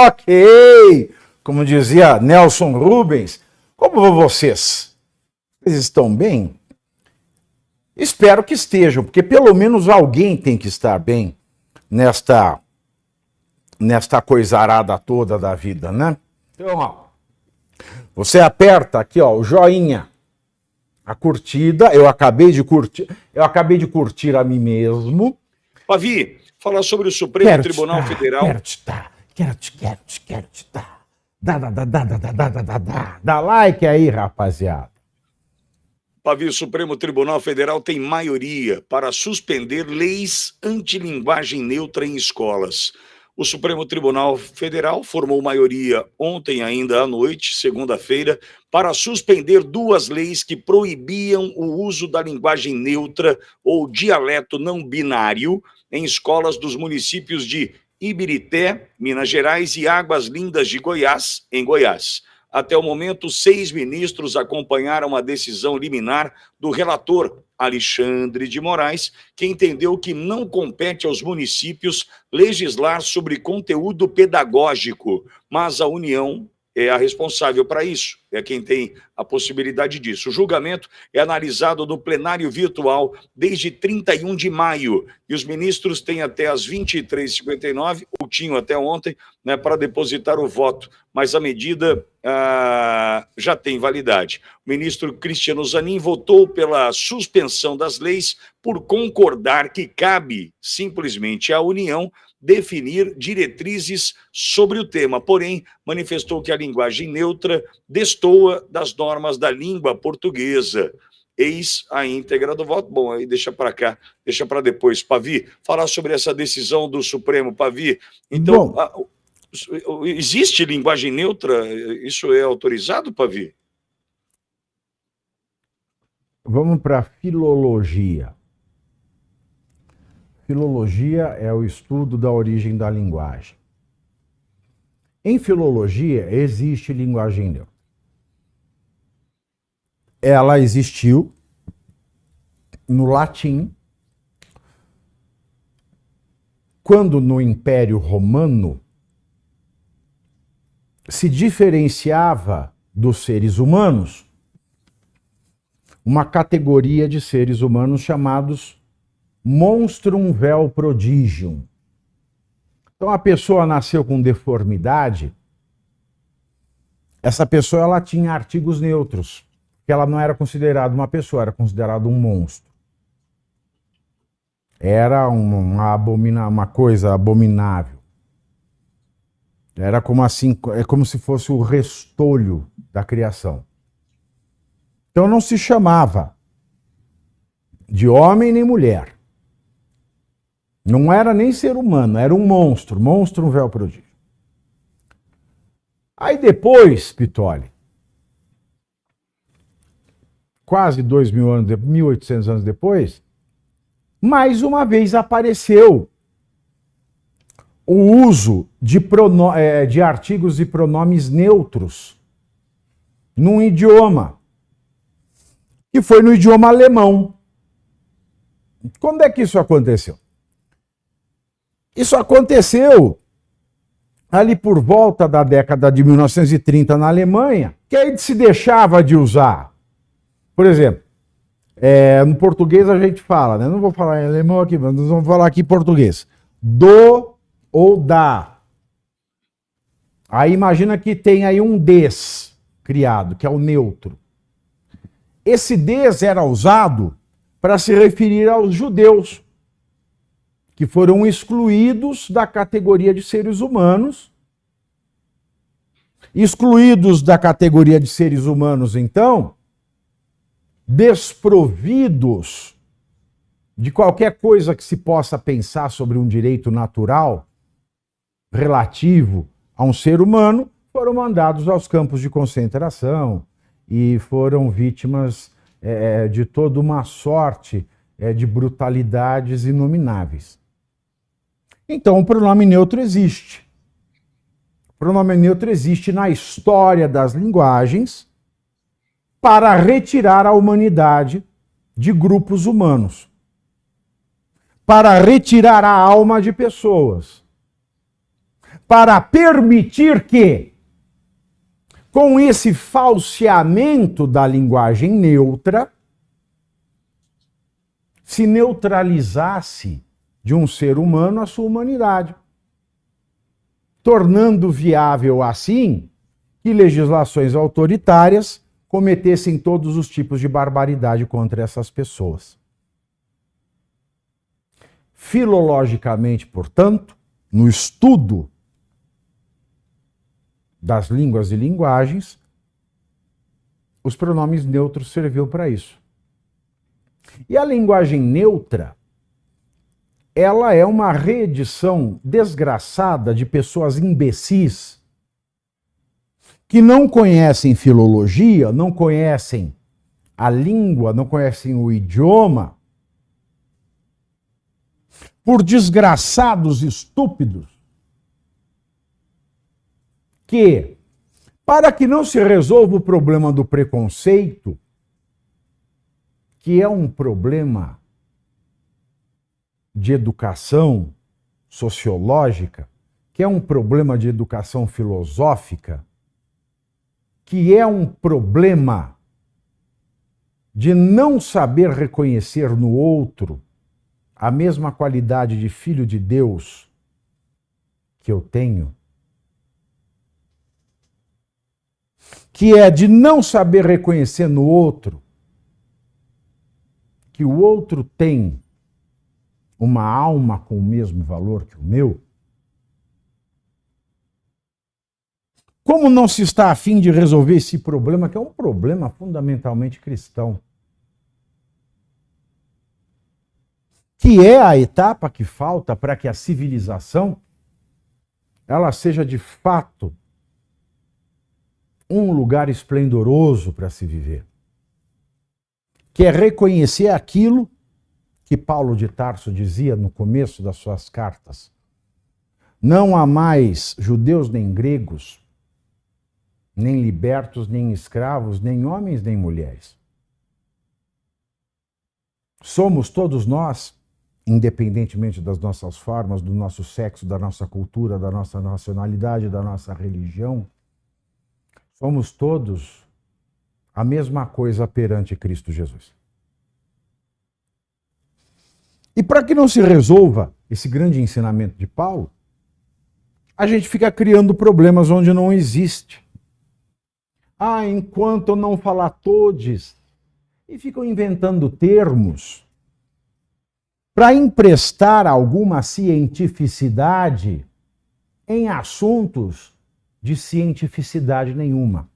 Ok. Como dizia Nelson Rubens, como vão vocês? Vocês estão bem? Espero que estejam, porque pelo menos alguém tem que estar bem nesta coisarada toda da vida, né? Então, ó, você aperta aqui, ó, o joinha, a curtida, eu acabei de curtir a mim mesmo. Pavi, falar sobre o Supremo Tribunal Federal. Quero te dar. Dá like aí, rapaziada. Pavi, o Supremo Tribunal Federal tem maioria para suspender leis antilinguagem neutra em escolas. O Supremo Tribunal Federal formou maioria ontem ainda à noite, segunda-feira, para suspender 2 leis que proibiam o uso da linguagem neutra ou dialeto não binário em escolas dos municípios de Ibirité, Minas Gerais e Águas Lindas de Goiás, em Goiás. Até o momento, 6 ministros acompanharam a decisão liminar do relator Alexandre de Moraes, que entendeu que não compete aos municípios legislar sobre conteúdo pedagógico, mas a União é a responsável para isso, é quem tem a possibilidade disso. O julgamento é analisado no plenário virtual desde 31 de maio, e os ministros têm até as 23h59, ou tinham até ontem, né, para depositar o voto, mas a medida já tem validade. O ministro Cristiano Zanin votou pela suspensão das leis por concordar que cabe simplesmente à União definir diretrizes sobre o tema, porém, manifestou que a linguagem neutra destoa das normas da língua portuguesa. Eis a íntegra do voto. Bom, aí deixa para cá, deixa para depois. Pavi, falar sobre essa decisão do Supremo, Pavi. Então, existe linguagem neutra? Isso é autorizado, Pavi? Vamos para a filologia. Filologia é o estudo da origem da linguagem. Em filologia existe linguagem neutra. Ela existiu no latim, quando no Império Romano se diferenciava dos seres humanos uma categoria de seres humanos chamados monstrum vel prodigium. Então a pessoa nasceu com deformidade, essa pessoa ela tinha artigos neutros, porque ela não era considerada uma pessoa, era considerada um monstro. Era uma coisa abominável. Era como assim, é como se fosse o restolho da criação. Então não se chamava de homem nem mulher. Não era nem ser humano, era um monstro, monstrum vel prodígio. Aí depois, Pitoli, quase 2.000 anos, 1.800 anos depois, mais uma vez apareceu o uso de artigos e pronomes neutros num idioma, que foi no idioma alemão. Quando é que isso aconteceu? Isso aconteceu ali por volta da década de 1930 na Alemanha, que aí se deixava de usar. Por exemplo, no português a gente fala, né? Não vou falar em alemão aqui, mas nós vamos falar aqui em português. Do ou da. Aí imagina que tem aí um des criado, que é o neutro. Esse des era usado para se referir aos judeus, que foram excluídos da categoria de seres humanos. Excluídos da categoria de seres humanos, então, desprovidos de qualquer coisa que se possa pensar sobre um direito natural relativo a um ser humano, foram mandados aos campos de concentração e foram vítimas de toda uma sorte de brutalidades inomináveis. Então, o pronome neutro existe. O pronome neutro existe na história das linguagens para retirar a humanidade de grupos humanos para retirar a alma de pessoas, para permitir que, com esse falseamento da linguagem neutra, se neutralizasse de um ser humano a sua humanidade, tornando viável, assim, que legislações autoritárias cometessem todos os tipos de barbaridade contra essas pessoas. Filologicamente, portanto, no estudo das línguas e linguagens, os pronomes neutros serviam para isso. E a linguagem neutra, ela é uma reedição desgraçada de pessoas imbecis que não conhecem filologia, não conhecem a língua, não conhecem o idioma, por desgraçados estúpidos que, para que não se resolva o problema do preconceito, que é um problema de educação sociológica, que é um problema de educação filosófica, que é um problema de não saber reconhecer no outro a mesma qualidade de filho de Deus que eu tenho, que é de não saber reconhecer no outro que o outro tem uma alma com o mesmo valor que o meu. Como não se está a fim de resolver esse problema, que é um problema fundamentalmente cristão, que é a etapa que falta para que a civilização ela seja de fato um lugar esplendoroso para se viver, que é reconhecer aquilo que Paulo de Tarso dizia no começo das suas cartas: não há mais judeus nem gregos, nem libertos nem escravos, nem homens nem mulheres. Somos todos nós, independentemente das nossas formas, do nosso sexo, da nossa cultura, da nossa nacionalidade, da nossa religião, somos todos a mesma coisa perante Cristo Jesus. E para que não se resolva esse grande ensinamento de Paulo, a gente fica criando problemas onde não existe. Enquanto eu não falar todes, e ficam inventando termos para emprestar alguma cientificidade em assuntos de cientificidade nenhuma.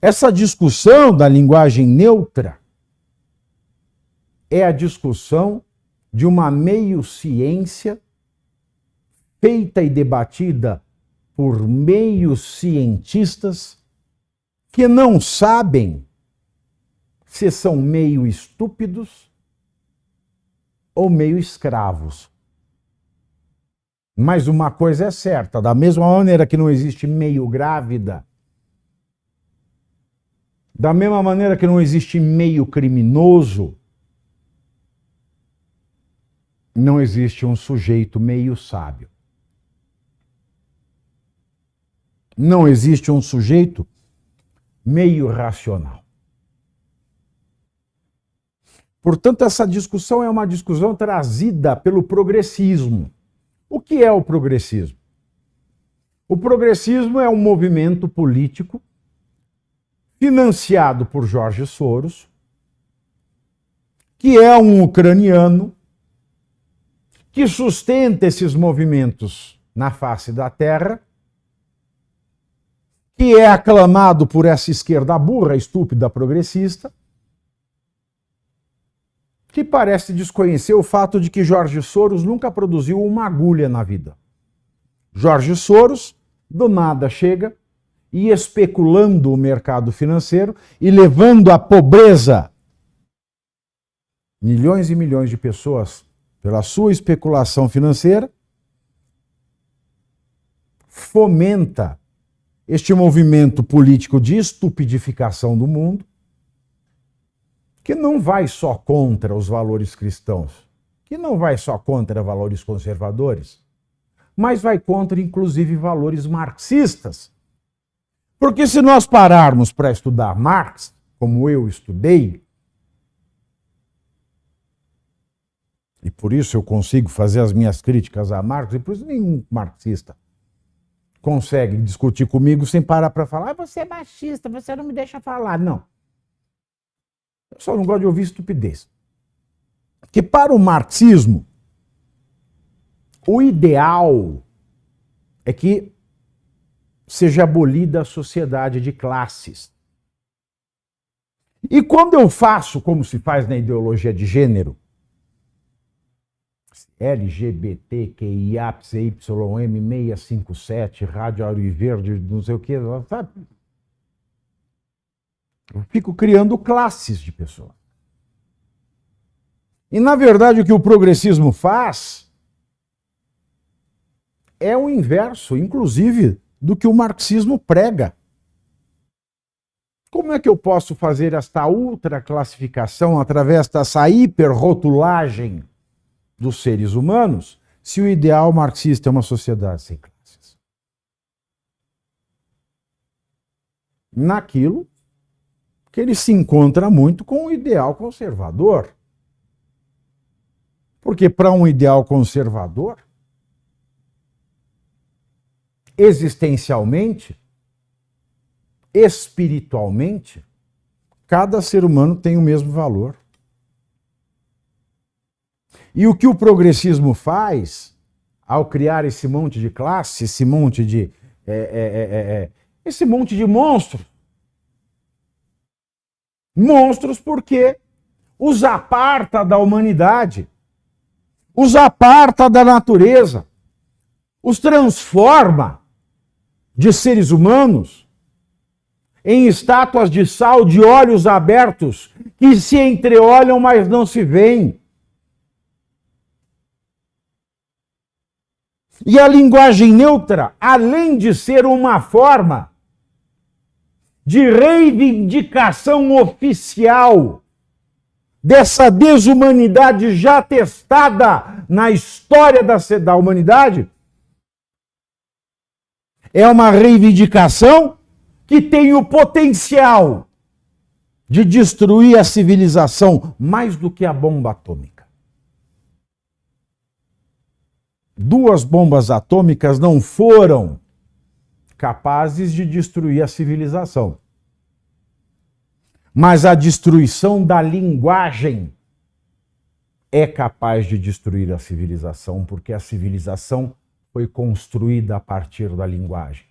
Essa discussão da linguagem neutra é a discussão de uma meio-ciência feita e debatida por meio-cientistas que não sabem se são meio estúpidos ou meio escravos. Mas uma coisa é certa, da mesma maneira que não existe meio grávida, da mesma maneira que não existe meio criminoso, não existe um sujeito meio sábio. Não existe um sujeito meio racional. Portanto, essa discussão é uma discussão trazida pelo progressismo. O que é o progressismo? O progressismo é um movimento político financiado por George Soros, que é um ucraniano que sustenta esses movimentos na face da terra, que é aclamado por essa esquerda burra, estúpida, progressista, que parece desconhecer o fato de que George Soros nunca produziu uma agulha na vida. George Soros, do nada, chega e, especulando o mercado financeiro e levando à pobreza milhões e milhões de pessoas pela sua especulação financeira, fomenta este movimento político de estupidificação do mundo, que não vai só contra os valores cristãos, que não vai só contra valores conservadores, mas vai contra, inclusive, valores marxistas. Porque se nós pararmos para estudar Marx, como eu estudei, e por isso eu consigo fazer as minhas críticas a Marx, e por isso nenhum marxista consegue discutir comigo sem parar para falar, você é machista, você não me deixa falar. Não. Eu só não gosto de ouvir estupidez. Que para o marxismo, o ideal é que seja abolida a sociedade de classes. E quando eu faço, como se faz na ideologia de gênero, LGBTQIA, YM657, Rádio Auro e Verde, não sei o que, sabe? Eu fico criando classes de pessoas. E, na verdade, o que o progressismo faz é o inverso, inclusive, do que o marxismo prega. Como é que eu posso fazer esta ultraclassificação através dessa hiperrotulagem dos seres humanos se o ideal marxista é uma sociedade sem classes? Naquilo que ele se encontra muito com o ideal conservador. Porque para um ideal conservador, existencialmente, espiritualmente, cada ser humano tem o mesmo valor. E o que o progressismo faz, ao criar esse monte de classe, esse monte de monstros, monstros porque os aparta da humanidade, os aparta da natureza, os transforma de seres humanos em estátuas de sal de olhos abertos que se entreolham, mas não se veem. E a linguagem neutra, além de ser uma forma de reivindicação oficial dessa desumanidade já testada na história da humanidade, é uma reivindicação que tem o potencial de destruir a civilização mais do que a bomba atômica. 2 bombas atômicas não foram capazes de destruir a civilização. Mas a destruição da linguagem é capaz de destruir a civilização, porque a civilização foi construída a partir da linguagem.